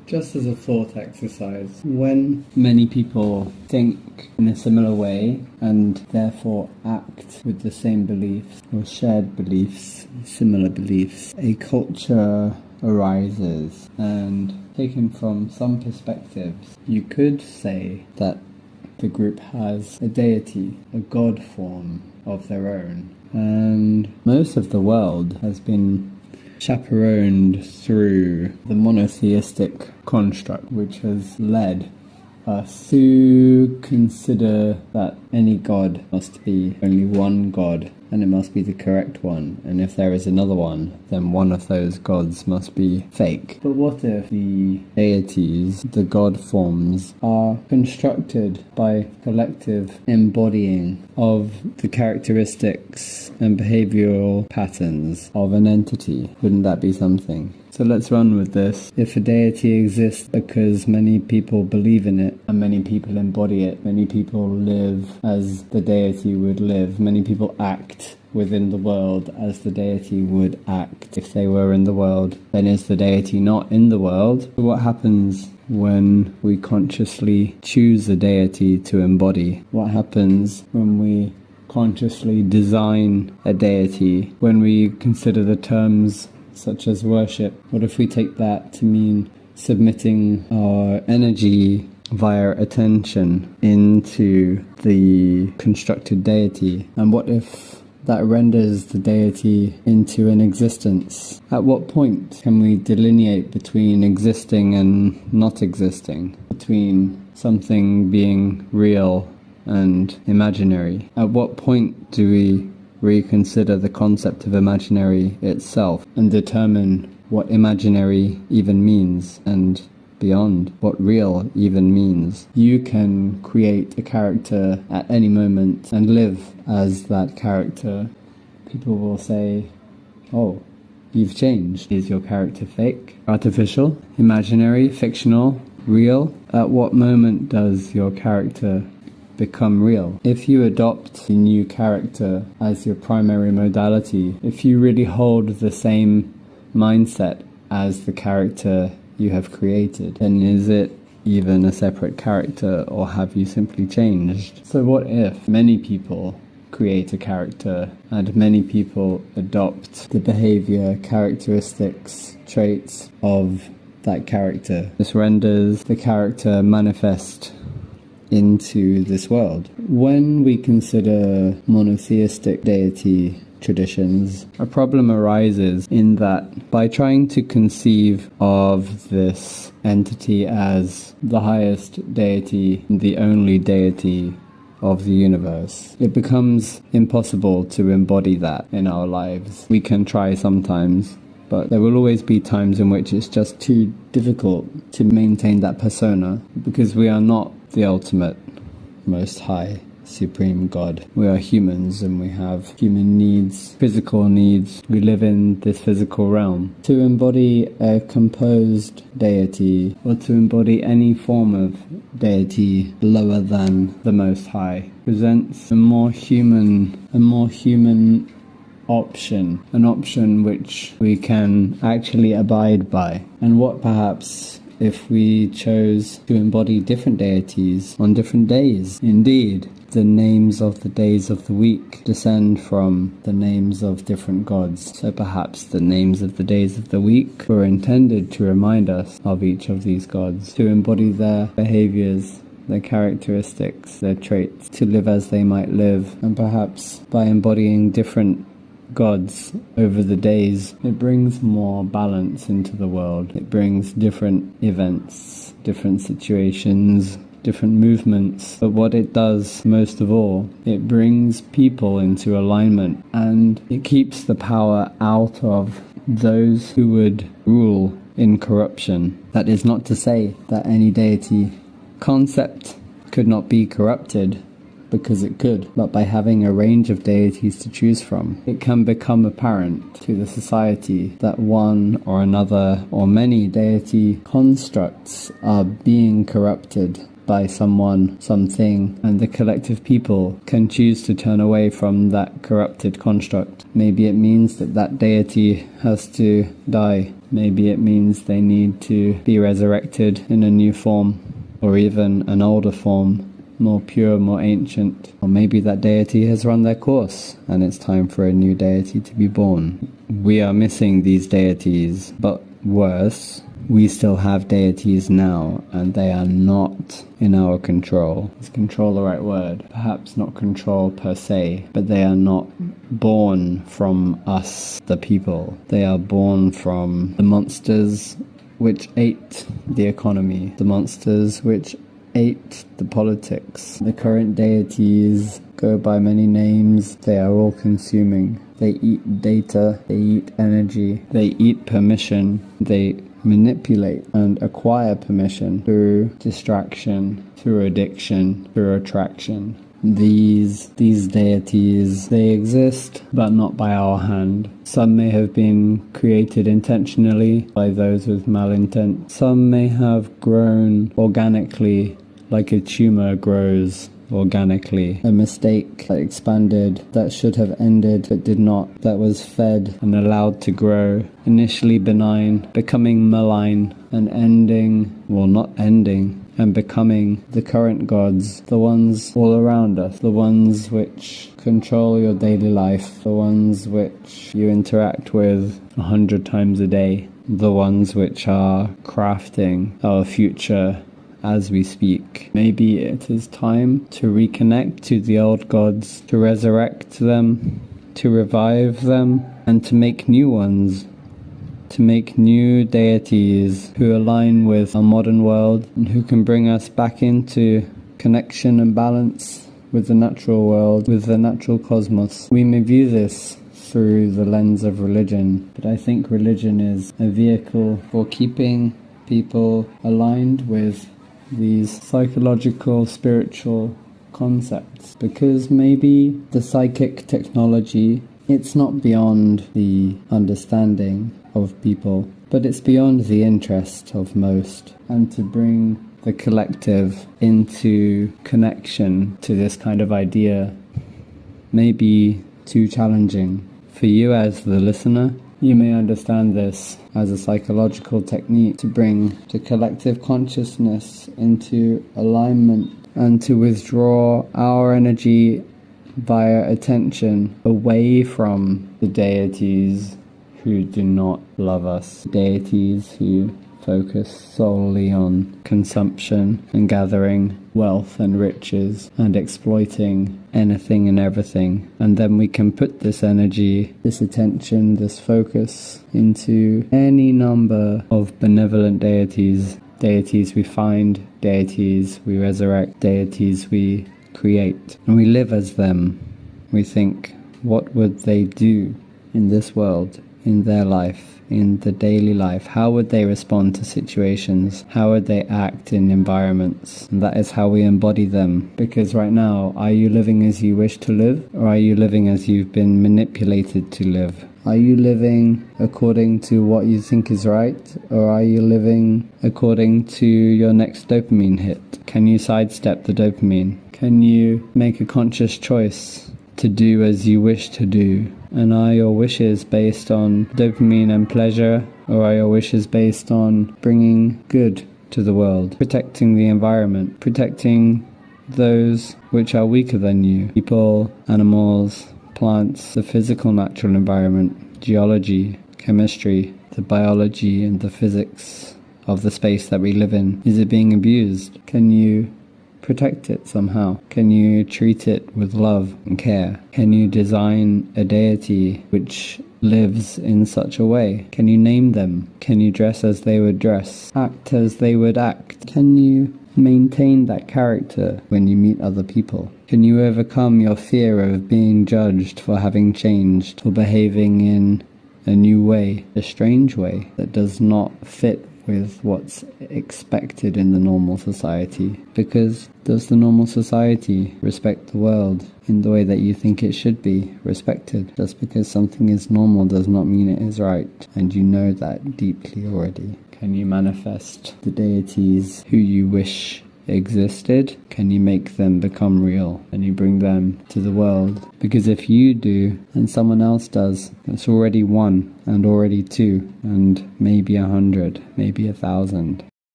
Just as a thought exercise, when many people think in a similar way and therefore act with the same beliefs or shared beliefs, similar beliefs, a culture arises, and taken from some perspectives, you could say that the group has a deity, a god form of their own. And most of the world has been chaperoned through the monotheistic construct, which has led us to consider that any god must be only one god, and it must be the correct one, and if there is another one, then one of those gods must be fake. But what if the deities, the god forms, are constructed by collective embodying of the characteristics and behavioral patterns of an entity? Wouldn't that be something? So let's run with this. If a deity exists because many people believe in it and many people embody it, many people live as the deity would live, many people act within the world as the deity would act if they were in the world, then is the deity not in the world? What happens when we consciously choose a deity to embody? What happens when we consciously design a deity? When we consider the terms such as worship, what if we take that to mean submitting our energy via attention into the constructed deity? And what if that renders the deity into an existence? At what point can we delineate between existing and not existing, between something being real and imaginary? At what point do we reconsider the concept of imaginary itself and determine what imaginary even means, and beyond, what real even means? You can create a character at any moment and live as that character. People will say, oh, you've changed. Is your character fake, artificial, imaginary, fictional, real? At what moment does your character become real? If you adopt the new character as your primary modality, if you really hold the same mindset as the character you have created, then is it even a separate character, or have you simply changed? So what if many people create a character and many people adopt the behavior, characteristics, traits of that character? This renders the character manifest into this world. When we consider monotheistic deity traditions, a problem arises in that by trying to conceive of this entity as the highest deity, the only deity of the universe, it becomes impossible to embody that in our lives. We can try sometimes, but there will always be times in which it's just too difficult to maintain that persona, because we are not the ultimate, most high, supreme God. We are humans and we have human needs, physical needs. We live in this physical realm. To embody a composed deity, or to embody any form of deity lower than the Most High, presents a more human option, an option which we can actually abide by. And what perhaps if we chose to embody different deities on different days? Indeed, the names of the days of the week descend from the names of different gods. So perhaps the names of the days of the week were intended to remind us of each of these gods, to embody their behaviors, their characteristics, their traits, to live as they might live. And perhaps by embodying different gods over the days, it brings more balance into the world. It brings different events, different situations, different movements. But what it does most of all, it brings people into alignment, and it keeps the power out of those who would rule in corruption. That is not to say that any deity concept could not be corrupted, because it could, but by having a range of deities to choose from, it can become apparent to the society that one or another or many deity constructs are being corrupted by someone, something, and the collective people can choose to turn away from that corrupted construct. Maybe it means that that deity has to die. Maybe it means they need to be resurrected in a new form, or even an older form, more pure, more ancient. Or maybe that deity has run their course and it's time for a new deity to be born. We are missing these deities, but worse, we still have deities now and they are not in our control. Is control the right word? Perhaps not control per se, but they are not born from us, the people. They are born from the monsters which ate the economy, the monsters which ate the politics. The current deities go by many names. They are all consuming. They eat data, they eat energy, they eat permission, they manipulate and acquire permission through distraction, through addiction, through attraction. These deities, they exist, but not by our hand. Some may have been created intentionally by those with malintent. Some may have grown organically, like a tumor grows organically. A mistake that expanded, that should have ended but did not, that was fed and allowed to grow. Initially benign, becoming malign, and ending, well, not ending, and becoming the current gods, the ones all around us, the ones which control your daily life, the ones which you interact with 100 times a day, the ones which are crafting our future as we speak. Maybe it is time to reconnect to the old gods, to resurrect them, to revive them, and to make new ones. To make new deities who align with our modern world and who can bring us back into connection and balance with the natural world, with the natural cosmos. We may view this through the lens of religion, but I think religion is a vehicle for keeping people aligned with these psychological, spiritual concepts. Because maybe the psychic technology, it's not beyond the understanding of people, but it's beyond the interest of most. And to bring the collective into connection to this kind of idea may be too challenging. For you as the listener, you may understand this as a psychological technique to bring the collective consciousness into alignment and to withdraw our energy via attention away from the deities who do not love us, deities who focus solely on consumption and gathering wealth and riches and exploiting anything and everything. And then we can put this energy, this attention, this focus into any number of benevolent deities. Deities we find, deities we resurrect, deities we create. And we live as them. We think, what would they do in this world, in their life, in the daily life? How would they respond to situations? How would they act in environments? And that is how we embody them. Because right now, are you living as you wish to live? Or are you living as you've been manipulated to live? Are you living according to what you think is right? Or are you living according to your next dopamine hit? Can you sidestep the dopamine? Can you make a conscious choice to do as you wish to do? And are your wishes based on dopamine and pleasure, or are your wishes based on bringing good to the world, protecting the environment, protecting those which are weaker than you, people, animals, plants, the physical natural environment, geology, chemistry, the biology and the physics of the space that we live in? Is it being abused? Can you protect it somehow? Can you treat it with love and care? Can you design a deity which lives in such a way? Can you name them? Can you dress as they would dress? Act as they would act? Can you maintain that character when you meet other people? Can you overcome your fear of being judged for having changed, for behaving in a new way, a strange way that does not fit with what's expected in the normal society? Because does the normal society respect the world in the way that you think it should be respected? Just because something is normal does not mean it is right, and you know that deeply already. Can you manifest the deities who you wish existed, can you make them become real? And you bring them to the world? Because if you do, and someone else does, it's already one, and already two, and maybe 100, maybe 1,000.